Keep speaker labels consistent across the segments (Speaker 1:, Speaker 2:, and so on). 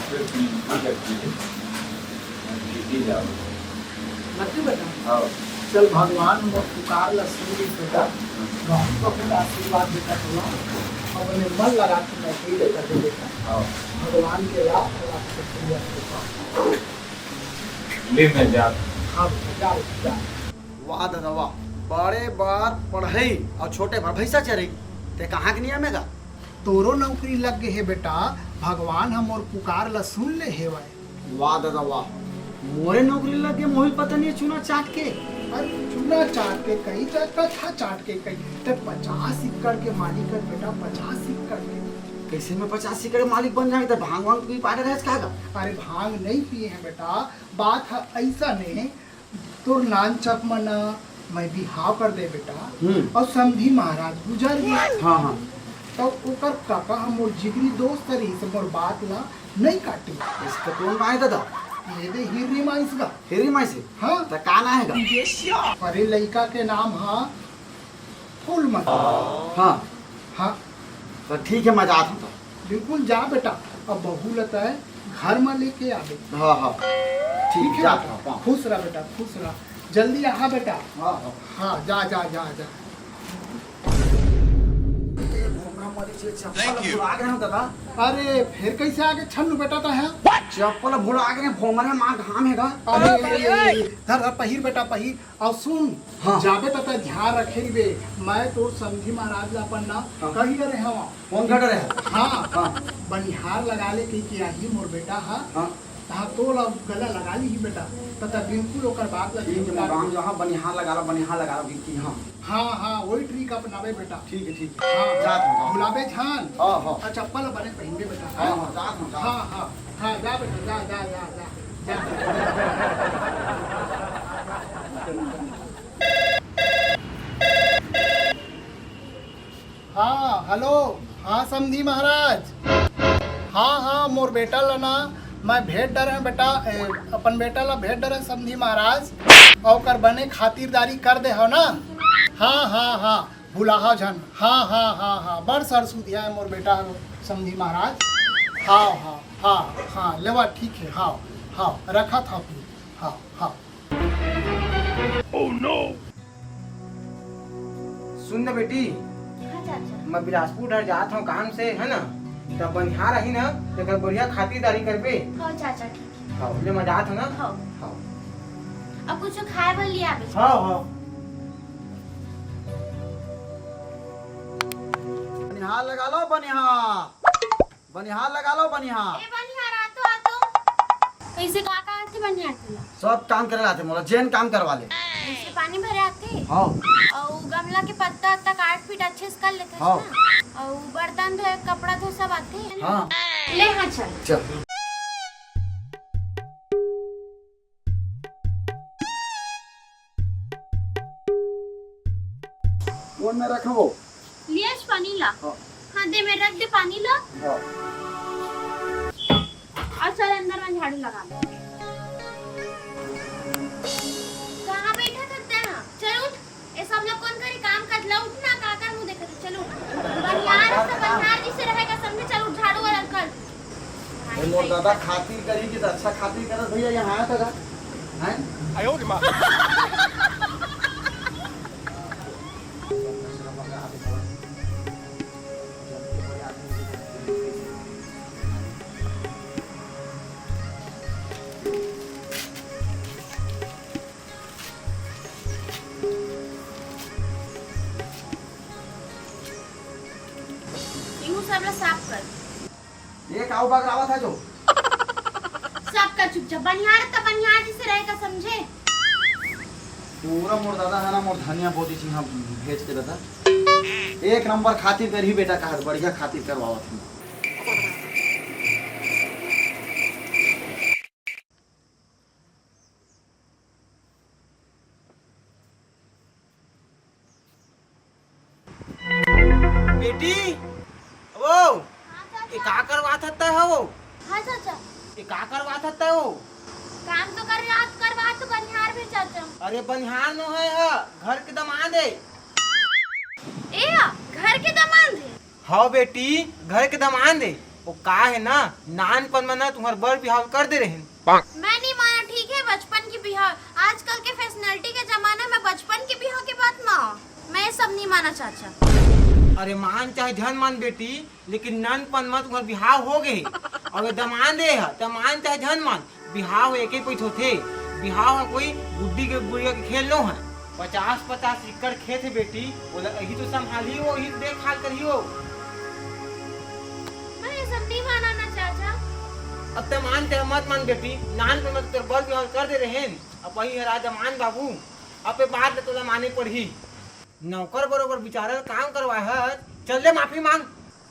Speaker 1: नक्की बेटा चल भगवान पुकार ला सुन बेटा बहुत बहुत आशीर्वाद बेटा तुला और निर्मल लगा के बैठी बेटा दे बेटा भगवान के लाख लाख शुक्रिया बेटा
Speaker 2: ले मैं जा।
Speaker 1: हाँ बेटा जा
Speaker 3: वाह दादा वाह, बड़े बार पढ़ई और छोटे बार भैसा चरई ते कहाँ के नियम है?
Speaker 1: तोरो नौकरी लग गए है बेटा भगवान हमर पुकार ला सुन ले है
Speaker 3: वाह दादा वाह, मोरे नौकरी लग गए मोहित पता नहीं चुना चाट के।
Speaker 1: अरे चूना चाट के कई चाटता था चाट के कई तो 50 एकड़ के मालिक है बेटा 50 एकड़ के।
Speaker 3: कैसे में 50 एकड़ मालिक बन जाएंगे? तो भांग वांग पी पाए रहे का?
Speaker 1: अरे भांग नहीं पिए हैं बेटा, बात है ऐसा नहीं तो नान चक मना मैं बिहाव कर दे बेटा और समधी महाराज गुजर गए।
Speaker 3: हाँ हाँ
Speaker 1: तो ओकर काका हमर जिगरी दोस्त रही से मोर बात ला नहीं काटी।
Speaker 3: इसका कौन आए दादा?
Speaker 1: ये दे हिरी माइस का
Speaker 3: हेरी माई से।
Speaker 1: हाँ
Speaker 3: तो काना है?
Speaker 1: अरे लड़का के नाम हा फूलमती।
Speaker 3: हाँ
Speaker 1: हाँ
Speaker 3: तो ठीक है मैं जाता हूँ।
Speaker 1: बिल्कुल जा बेटा, अब बहू लता है घर में लेके आवे।
Speaker 3: हाँ हाँ
Speaker 1: ठीक है
Speaker 3: जाता
Speaker 1: बेटा,
Speaker 3: हूँ।
Speaker 1: खुश रह बेटा खुश रह, जल्दी आ बेटा।
Speaker 3: हाँ हाँ
Speaker 1: हाँ जा जा जा जा।
Speaker 3: दादा
Speaker 1: अरे फिर कैसे आगे छन्नू बेटा तो है?
Speaker 3: चप्पल भूल आ गए भोमरे माँ घाम है।
Speaker 1: अरे धर धर पहिर बेटा पहिर और सुन।
Speaker 3: हाँ।
Speaker 1: जाबे तो ध्यान रखे बे, मैं तो समझी महाराज ला पन्ना
Speaker 3: हाँ।
Speaker 1: कही रहे हवा
Speaker 3: कौन कर रहे?
Speaker 1: हाँ
Speaker 3: हाँ
Speaker 1: बनिहार लगा ले की किया ही मोर बेटा हा
Speaker 3: हाँ
Speaker 1: हाँ तो गला लगा ली ही बेटा तथा बिल्कुल ओकर बात लगी।
Speaker 3: ठीक है मैं गाँव जहाँ बनिहार लगा बिल्कुल। हाँ
Speaker 1: हाँ हाँ वही ट्रिक अपनावे बेटा।
Speaker 3: ठीक है
Speaker 1: हाँ
Speaker 3: जात हूँ।
Speaker 1: गुलाबे झान
Speaker 3: हाँ हाँ
Speaker 1: और चप्पल बने पहनबे बेटा।
Speaker 3: हाँ हाँ जात हूँ।
Speaker 1: हाँ हाँ हाँ जा बेटा जा जा जा जा हाँ हेलो हाँ समधी महाराज। हाँ हाँ मोर बेटा लना मैं भेंट डर है बेटा अपन बेटा ला भेंट डर है समधी महाराज और कर बने खातिरदारी कर दे हो ना। हाँ हाँ हाँ भुलाहा झन। हाँ हाँ हाँ हाँ बड़ सरसू दिया है मोर बेटा समधी महाराज। हाँ हाँ हाँ हाँ लेवा ठीक है। हाँ हाँ रखा था फिर। हाँ हाँ
Speaker 3: सुन ना बेटी, मैं बिलासपुर डर जाता हूँ काम से है ना, तब बनिहार रही ना तो बढ़िया खातिरदारी करबे।
Speaker 4: हाँ चाचा ठीक है।
Speaker 3: हाँ ले मैं जात हूँ ना।
Speaker 4: हाँ
Speaker 3: हाँ
Speaker 4: अब कुछ खाए वाले लिया आवे।
Speaker 3: हाँ हाँ बनिहार लगा लो बनिहार लगा लो बनिहार।
Speaker 4: ए बनिहार आ तो कैसे काका आते बनिहार तुला?
Speaker 3: सब काम करे लाते मोला जेन काम करवा ले।
Speaker 4: ऐसे पानी भरे आते
Speaker 3: हाँ
Speaker 4: और गमला के पत्ता वत्ता काट पीट अच्छे से कर लेते
Speaker 3: हाँ।
Speaker 4: ना और बर्तन धोए कपड़ा धो सब आते हैं ना?
Speaker 3: हाँ
Speaker 4: ले हाँ चल
Speaker 3: चल फोन में रखो।
Speaker 4: लिया पानी ला।
Speaker 3: हाँ।
Speaker 4: हाँ दे मैं रख दे पानी ला
Speaker 3: हाँ
Speaker 4: और चल अंदर में झाड़ू लगा दे। कहाँ बैठा था ना? चल उठ, ये सब लोग कौन करे काम कर ला। उठ ना काका मुंह देखा तो चलो बनिहार से बनिहार जिसे रहेगा समझे। चल उठ झाड़ू वाला कर।
Speaker 3: मोर दादा खातिर करी कि अच्छा खातिर करत भैया यहाँ आया था हैं।
Speaker 4: सबला साफ कर।
Speaker 3: एक आओ बगरावा था जो
Speaker 4: साफ कर चुपचाप। बनिहार तो बनिहार जिसे रहेगा समझे।
Speaker 3: पूरा मोर दादा है ना मोर धनिया बोती थी। हाँ भेज के दादा एक नंबर खातिर कर ही बेटा कहा बढ़िया खातिर करवावा थी। बेटी वो ये का करवा था हो?
Speaker 4: हाँ चाचा
Speaker 3: ये का करवा था हो?
Speaker 4: काम तो कर रात करवा तो बनिहार भी चाचा।
Speaker 3: अरे बनिहार नो है घर के दामाद है।
Speaker 4: ए घर के दामाद है।
Speaker 3: हाँ बेटी घर के दामाद है।
Speaker 5: वो का है ना नानपन में ना तुम्हारे बर बिहाव कर दे रहे।
Speaker 4: मैं नहीं माना, ठीक है बचपन की बिहार। आजकल के फैशनलिटी के जमाने में बचपन की बिहार की बात ना, मैं ये सब नहीं माना चाचा।
Speaker 5: अरे मान चाहे धन मान बेटी, लेकिन नानपन में तुम्हारे बिहाव हो गए और दमान दे है तो मान चाहे धन मान बिहाव एक ही पैसो थे। बिहाव है कोई गुड्डी के गुड़िया के खेल लो है। 50-50 एकड़ खेत है बेटी, बोला यही तो संभाली हो, यही देखभाल करी हो।
Speaker 4: मैं ये सब नहीं माना ना चाचा।
Speaker 5: अब तो मानते मत मान बेटी, नान पे मत बल बिहाव कर दे रहे हैं। अब वही है राजा मान बाबू, अब बाद में तो माने पड़ी। नौकर बरोबर बिचारा काम करवा है, चल दे माफी मांग।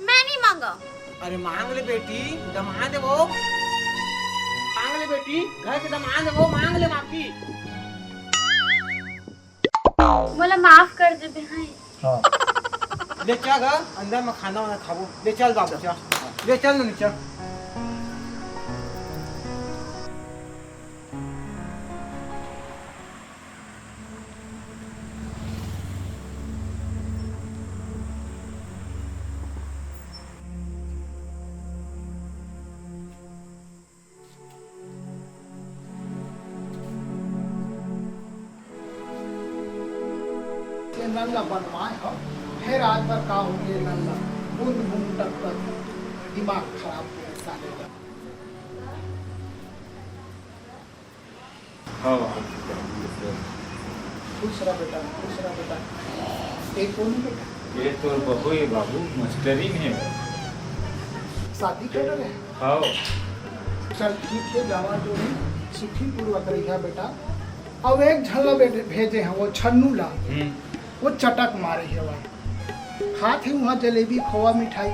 Speaker 4: मैं नहीं मांगा।
Speaker 5: अरे मांग ले बेटी, दमा दे वो, मांग ले बेटी, घर के दमा दे वो, मांग ले माफी।
Speaker 4: बोला माफ कर दे भाई।
Speaker 1: हाँ
Speaker 5: ले चल घर अंदर में खाना वाना खाबो। ले चल बाबू चल, ले चल ना नीचे।
Speaker 1: ये नल्ला बनवाए हो, फिर आज भर का हो गया नल्ला, बूंद बूंद तक तक दिमाग खराब हो गया साले का।
Speaker 2: हाँ
Speaker 1: खुश रह बेटा, खुश रह बेटा। एक कौन बेटा?
Speaker 2: ये तो बहू है बाबू, मस्टरिंग है।
Speaker 1: शादी कर रहे हैं?
Speaker 2: हाँ
Speaker 1: चल ठीक है, जावा जो है सुखी पूर्वक रहिया बेटा। अब एक झल्ला भेजे हैं वो छन्नू ला, वो चटक मारे है वहाँ खात है वहाँ जलेबी खोआ मिठाई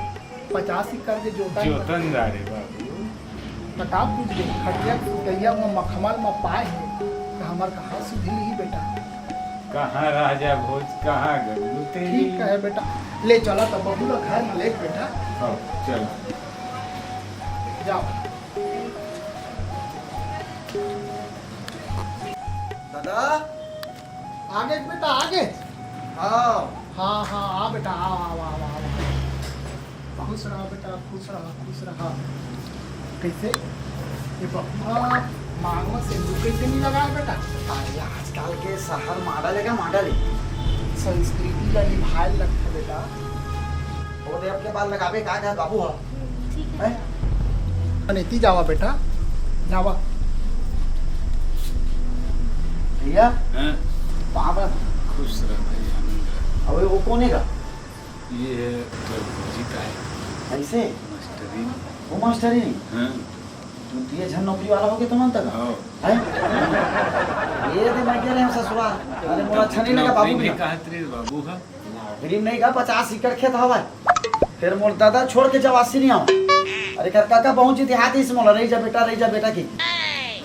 Speaker 1: 50 ही कर दे जोता
Speaker 2: जोतनदार है बाबू।
Speaker 1: बता पूछ दे खटिया गैया वहाँ मखमल में पाए है तो हमार कहाँ सुधी ही बेटा।
Speaker 2: कहाँ राजा भोज, कहाँ गंगू तेरी।
Speaker 1: ठीक है बेटा, ले चला तो बबू लोग घर में ले बेटा।
Speaker 2: हाँ चल।
Speaker 1: जाओ
Speaker 3: दादा।
Speaker 1: आगे बेटा आगे।
Speaker 3: हाँ
Speaker 1: हाँ हाँ आ बेटा, आओ आओ आओ आओ। खुश रहा बेटा, खुश रहा, खुश रहा। कैसे ये बबुआ मांगो से कैसे नहीं लगा है बेटा?
Speaker 3: अरे आजकल के शहर मॉडल है, क्या मॉडल है?
Speaker 1: संस्कृति का निभाए लगता बेटा।
Speaker 3: वो दे आपके बाल लगावे का क्या बाबू है?
Speaker 4: ठीक है।
Speaker 1: अनेती जावा बेटा, जावा।
Speaker 3: भैया
Speaker 2: हाँ
Speaker 3: वहाँ पर
Speaker 2: खुश रह भैया।
Speaker 3: अबे वो कौन है का?
Speaker 2: ये भोजी का है
Speaker 3: ऐसे
Speaker 2: मस्टरिंग।
Speaker 3: वो मास्टर ही नहीं
Speaker 2: हाँ
Speaker 3: तू ये झन नौकरी वाला हो गया तुम तक
Speaker 2: हाँ।
Speaker 3: है? ये दे मैं कह रहे हैं ससुराल। अरे मोला अच्छा नहीं लगा बाबू
Speaker 2: नौकरी
Speaker 3: भी
Speaker 2: में कहा तेरे बाबू है।
Speaker 3: गरीब नहीं का 50 एकड़ खेत हवा फिर मोर दादा छोड़ के जवासी नहीं आओ। अरे कर काका पहुंची थी हाथ इस मोला रही जा बेटा की।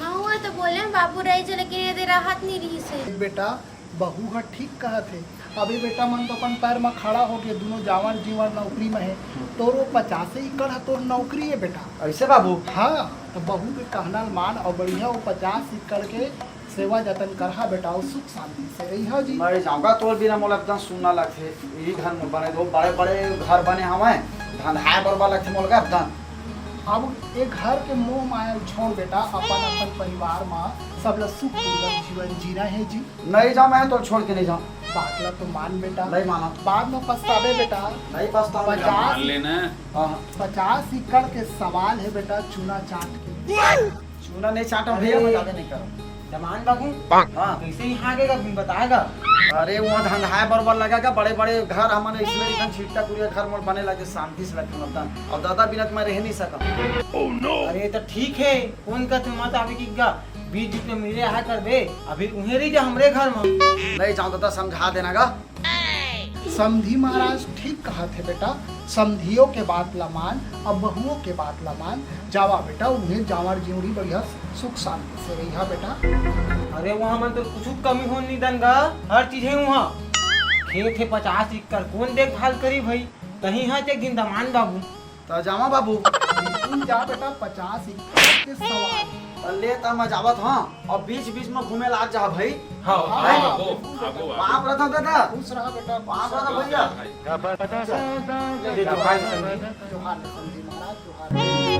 Speaker 4: हुआ तो बोले बाबू रही जो, लेकिन ये दे राहत नहीं रही से।
Speaker 1: बेटा बहू है ठीक कहा थे। अभी बेटा मन तो अपन पैर में खड़ा हो गया, दोनों जावन जीवन नौकरी में है। तो वो 50 एकड़ है तो नौकरी है बेटा।
Speaker 3: ऐसे बाबू
Speaker 1: हाँ तो बहू के कहना मान और बढ़िया वो 50 एकड़ के सेवा जतन करहा बेटा, और सुख शांति से रही हो जी।
Speaker 3: मैं जाऊंगा तोर बिना मोला एकदम सुनना लगथे। यही घर में बने दो बड़े बड़े घर बने हमें धंधा बरबा लगथे मोला एकदम।
Speaker 1: अब एक घर के मोह माया छोड़ बेटा, अपन परिवार में सब लोग सुख पूर्वक जीवन जीना है जी।
Speaker 3: नहीं जाऊँ मैं तो छोड़ के नहीं जाऊँ।
Speaker 1: बातला तो मान बेटा,
Speaker 3: नहीं माना
Speaker 1: बाद में पछतावे बेटा।
Speaker 3: नहीं पछताऊंगा।
Speaker 1: 50
Speaker 2: मान लेना।
Speaker 3: हाँ
Speaker 1: 50 एकड़ के सवाल है बेटा, चूना चाट के।
Speaker 3: चूना नहीं चाटा भैया, मैं ज्यादा नहीं करूँ।
Speaker 5: दमान बाबू
Speaker 3: हाँ
Speaker 5: कैसे यहाँ आगेगा बताएगा।
Speaker 3: अरे वहाँ धंधा बरबर लगेगा, बड़े बड़े घर हमारे इसलिए एकदम छिट्टा कुरिया घर मोर बने लगे शांति से लगते मतलब। और दादा बिना तो मैं रह नहीं सका।
Speaker 5: अरे तो ठीक है, कौन कहते मत अभी की गा 20 जितने मिले आ कर दे, अभी उन्हें रही जा हमरे घर में।
Speaker 3: नहीं जाऊँ दादा समझा देना गा।
Speaker 1: समधी महाराज ठीक कहा थे बेटा, समधियों के बात लमान अब बहुओं के बात लमान। जावा बेटा, उन्हें जावर जीवड़ी बढ़िया सुख शांति से रही बेटा।
Speaker 5: अरे वहाँ मन तो कुछ कमी हो नहीं दनगा, हर चीज है वहाँ। खेत है 50 एकड़, कौन देखभाल करी भाई। कहीं है एक दिन दमान बाबू।
Speaker 3: तो जावा बाबू।
Speaker 1: बिल्कुल जा बेटा, 50 एकड़ के सवाल
Speaker 3: ले त मैं जावत हाँ और बीच बीच में घूमे लाग जा भाई।
Speaker 2: हाँ
Speaker 1: हाँ।
Speaker 3: वहाँ पर था दादा
Speaker 1: खुश रहा बेटा,
Speaker 3: वहाँ पर था भैया।
Speaker 5: दे दो भाई समझी
Speaker 1: जोहार समधी महाराज, जोहार।